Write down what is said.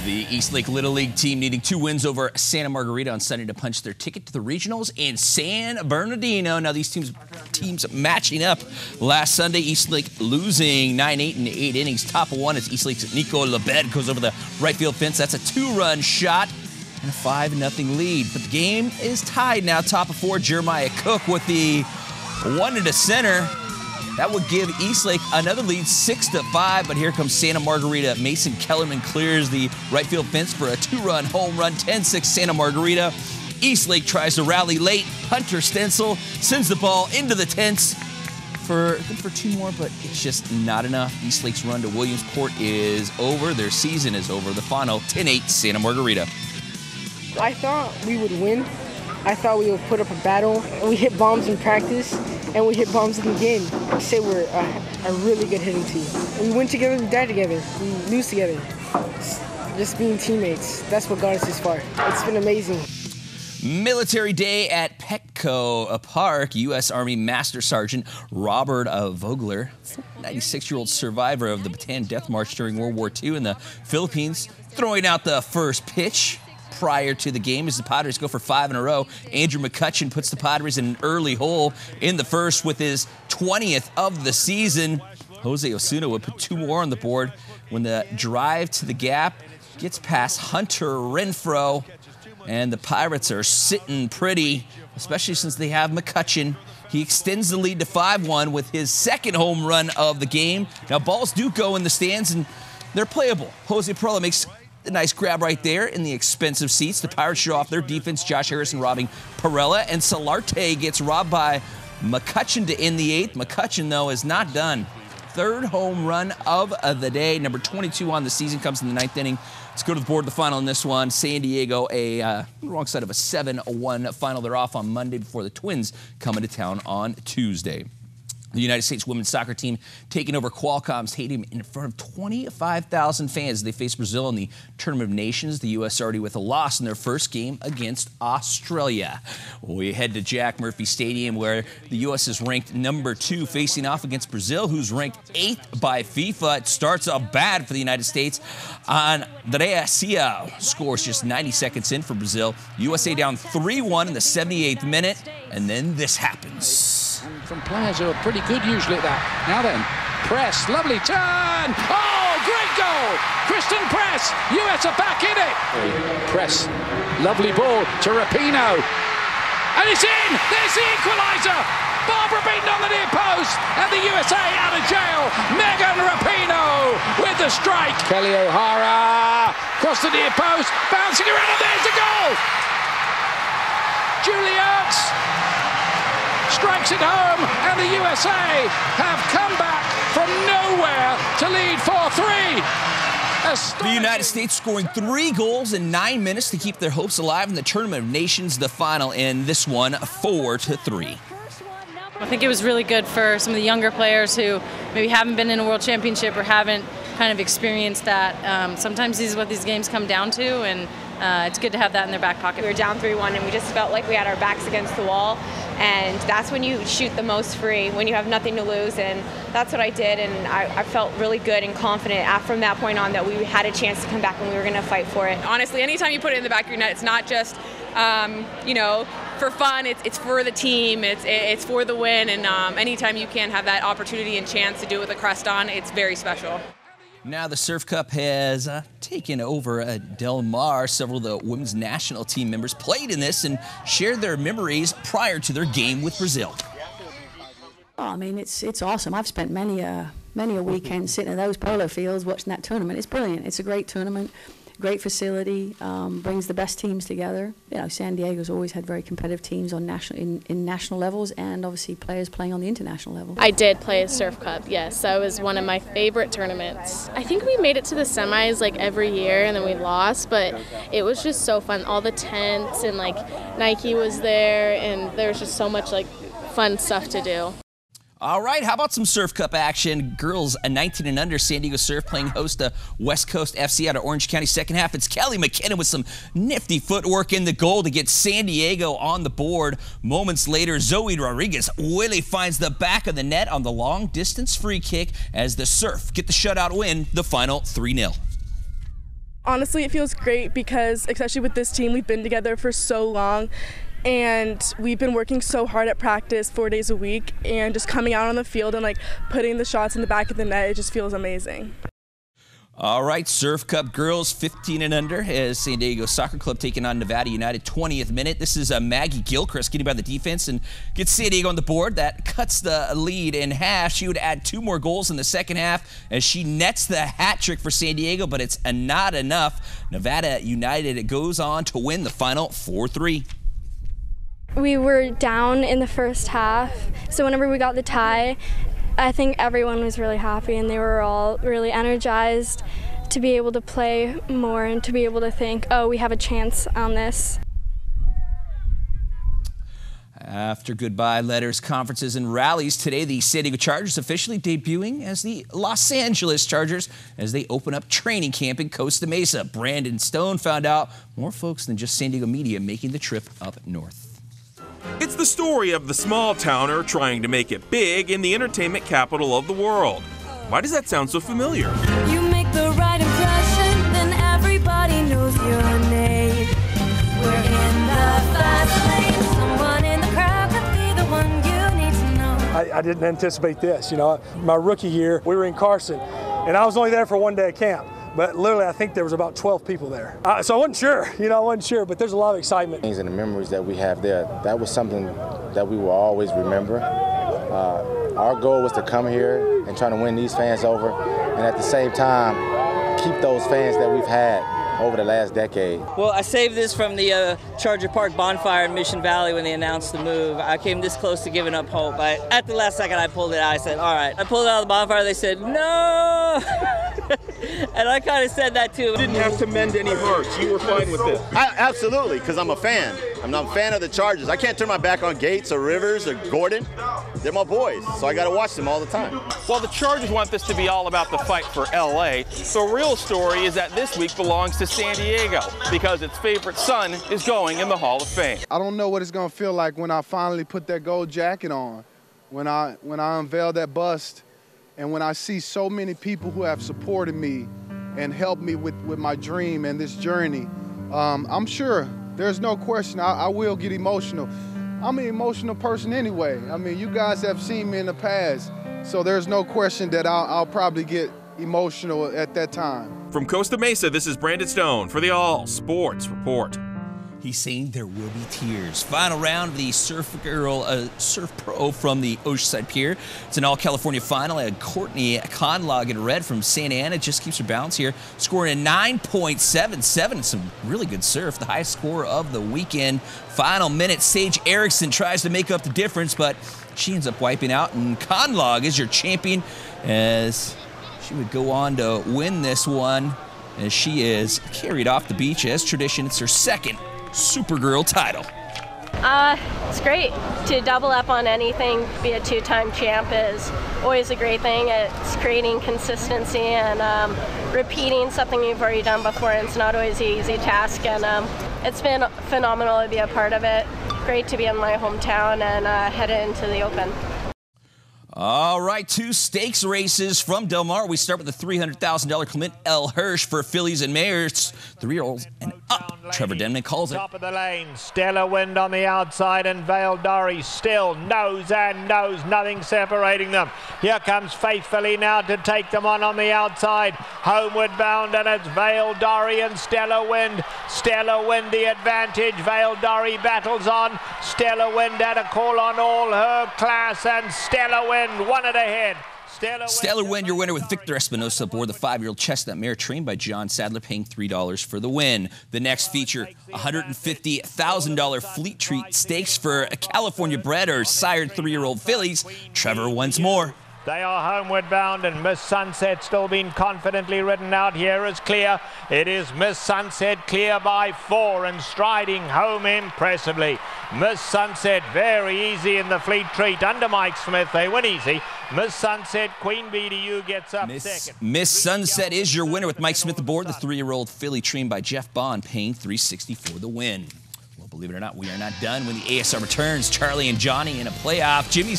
The Eastlake Little League team needing 2 wins over Santa Margarita on Sunday to punch their ticket to the regionals in San Bernardino. Now these teams matching up last Sunday. Eastlake losing 9-8 in 8 innings. Top of 1 is Eastlake's Nico Lebed goes over the right field fence. That's a 2-run shot and a 5-0 lead. But the game is tied now. Top of 4, Jeremiah Cook with the 1 to center. That would give Eastlake another lead, 6-5, but here comes Santa Margarita. Mason Clement clears the right field fence for a 2-run home run, 10-6 Santa Margarita. Eastlake tries to rally late. Hunter Stencil sends the ball into the tents for 2 more, but it's just not enough. Eastlake's run to Williamsport is over. Their season is over. The final 10-8 Santa Margarita. I thought we would win. I thought we would put up a battle. We hit bombs in practice, and we hit bombs in the game. I say we're a really good hitting team. We win together, we die together, we lose together. Just being teammates, that's what got us this far. It's been amazing. Military Day at Petco Park. U.S. Army Master Sergeant Robert Vogler, 96-year-old survivor of the Bataan Death March during World War II in the Philippines, throwing out the first pitch prior to the game as the Padres go for 5 in a row. Andrew McCutcheon puts the Padres in an early hole in the first with his 20th of the season. Jose Osuna would put 2 more on the board when the drive to the gap gets past Hunter Renfroe, and the Pirates are sitting pretty, especially since they have McCutcheon. He extends the lead to 5-1 with his 2nd home run of the game. Now balls do go in the stands and they're playable. Jose Perella makes a nice grab right there in the expensive seats. The Pirates show off their defense. Josh Harrison robbing Perella, and Solarte gets robbed by McCutcheon to end the 8th. McCutcheon, though, is not done. 3rd home run of the day. Number 22 on the season comes in the 9th inning. Let's go to the board, the final in this one. San Diego, wrong side of a 7-1 final. They're off on Monday before the Twins come into town on Tuesday. The United States women's soccer team taking over Qualcomm Stadium in front of 25,000 fans. They face Brazil in the Tournament of Nations. The U.S. already with a loss in their first game against Australia. We head to Jack Murphy Stadium, where the U.S. is ranked number 2, facing off against Brazil, who's ranked 8th by FIFA. It starts out bad for the United States. Andrea Cia scores just 90 seconds in for Brazil. USA down 3-1 in the 78th minute, and then this happens. From players who are pretty good usually at that. Now then, Press, lovely turn. Oh, great goal. Kristen Press, US are back in it. Press, lovely ball to Rapinoe. And it's in, there's the equaliser. Barbara beaten on the near post, and the USA out of jail. Megan Rapinoe with the strike. Kelly O'Hara, across the near post, bouncing around, and there's the goal. Julie Ertz strikes it home, and the USA have come back from nowhere to lead 4-3. The United States scoring 3 goals in 9 minutes to keep their hopes alive in the Tournament of Nations. The final in this one, 4-3. I think it was really good for some of the younger players who maybe haven't been in a World Championship or haven't kind of experienced that. Sometimes this is what these games come down to, and it's good to have that in their back pocket. We were down 3-1, and we just felt like we had our backs against the wall, and that's when you shoot the most free, when you have nothing to lose, and that's what I did, and I felt really good and confident from that point on that we had a chance to come back and we were going to fight for it. Honestly, anytime you put it in the back of your net, it's not just, for fun, it's for the team, it's for the win, and anytime you can have that opportunity and chance to do it with a crest on, it's very special. Now the Surf Cup has taken over Del Mar. Several of the women's national team members played in this and shared their memories prior to their game with Brazil. Oh, I mean, it's awesome. I've spent many a weekend sitting in those polo fields watching that tournament. It's brilliant. It's a great tournament. Great facility, brings the best teams together. You know, San Diego's always had very competitive teams on in national levels, and obviously players playing on the international level. I did play a Surf Cup, yes. That was one of my favorite tournaments. I think we made it to the semis like every year, and then we lost, but it was just so fun. All the tents, and like Nike was there, and there was just so much like fun stuff to do. All right, how about some Surf Cup action? Girls 19 and under, San Diego Surf playing host to West Coast FC out of Orange County. Second half, it's Kelly McKinnon with some nifty footwork in the goal to get San Diego on the board. Moments later, Zoe Rodriguez really finds the back of the net on the long-distance free kick as the Surf get the shutout win, the final 3-0. Honestly, it feels great because, especially with this team, we've been together for so long and we've been working so hard at practice 4 days a week, and just coming out on the field and like putting the shots in the back of the net, it just feels amazing. All right, Surf Cup girls 15 and under has San Diego Soccer Club taking on Nevada United. 20th minute. This is Maggie Gilchrist getting by the defense and gets San Diego on the board. That cuts the lead in half. She would add 2 more goals in the second half as she nets the hat trick for San Diego, but it's not enough. Nevada United goes on to win the final 4-3. We were down in the first half, so whenever we got the tie, I think everyone was really happy and they were all really energized to be able to play more and to be able to think, oh, we have a chance on this. After goodbye letters, conferences, and rallies, today the San Diego Chargers officially debuting as the Los Angeles Chargers as they open up training camp in Costa Mesa. Brandon Stone found out more folks than just San Diego media making the trip up north. It's the story of the small towner trying to make it big in the entertainment capital of the world. Why does that sound so familiar? You make the right impression, then everybody knows your name. We're in the fast lane. Someone in the crowd could be the one you need to know. I didn't anticipate this. You know, my rookie year, we were in Carson, and I was only there for 1 day of camp. But literally, I think there was about 12 people there. So I wasn't sure, I wasn't sure, but there's a lot of excitement. And the memories that we have there, that was something that we will always remember. Our goal was to come here and try to win these fans over, and at the same time, keep those fans that we've had over the last decade. Well, I saved this from the Charger Park bonfire in Mission Valley when they announced the move. I came this close to giving up hope. At the last second, I pulled it out. I said, all right. I pulled it out of the bonfire. They said, no! And I kind of said that too. You didn't have to mend any hearts. You were fine with this. Absolutely, because I'm a fan. I'm a fan of the Chargers. I can't turn my back on Gates or Rivers or Gordon. They're my boys, so I got to watch them all the time. Well, the Chargers want this to be all about the fight for LA. The real story is that this week belongs to San Diego because its favorite son is going in the Hall of Fame. I don't know what it's going to feel like when I finally put that gold jacket on, when I unveil that bust, and when I see so many people who have supported me and helped me with my dream and this journey. I'm sure, there's no question, I will get emotional. I'm an emotional person anyway. I mean, you guys have seen me in the past, so there's no question that I'll probably get emotional at that time. From Costa Mesa, this is Brandon Stone for the All Sports Report. He's saying there will be tears. Final round of the Surf Pro from the Oceanside Pier. It's an all-California final. Courtney Conlog in red from Santa Ana just keeps her balance here, scoring a 9.77. Some really good surf, the highest score of the weekend. Final minute, Sage Erickson tries to make up the difference, but she ends up wiping out, and Conlog is your champion as she would go on to win this one, as she is carried off the beach. As tradition, it's her second Supergirl title. It's great to double up on anything, be a two-time champ is always a great thing. It's creating consistency and repeating something you've already done before, and it's not always an easy task, and it's been phenomenal to be a part of it. Great to be in my hometown and headed into the Open. All right, 2 stakes races from Del Mar. We start with the $300,000 Clement L. Hirsch for fillies and mares. 3-year-olds and up. Trevor Denman calls it. Top of the lane, Stellar Wind on the outside, and Vale Dory still nose and nose, nothing separating them. Here comes Faithfully now to take them on the outside. Homeward bound, and it's Vale Dory and Stellar Wind. Stellar Wind the advantage. Vale Dory battles on. Stellar Wind had a call on all her class, and Stellar Wind won it ahead. Stellar Wind, your winner with Victor Espinosa aboard the 5-year-old chestnut mare trained by John Sadler, paying $3 for the win. The next feature, $150,000 Fleet Treat Stakes for California bred or sired 3-year-old fillies. Trevor once more. They are homeward bound, and Miss Sunset still being confidently ridden out here as clear. It is Miss Sunset clear by 4 and striding home impressively. Miss Sunset very easy in the Fleet Treat under Mike Smith. They win easy. Miss Sunset, Queen BDU gets up second. Miss Sunset is your winner with Mike Smith aboard the 3-year-old filly trained by Jeff Bond, paying $360 for the win. Well, believe it or not, we are not done when the ASR returns. Charlie and Johnny in a playoff. Jimmy's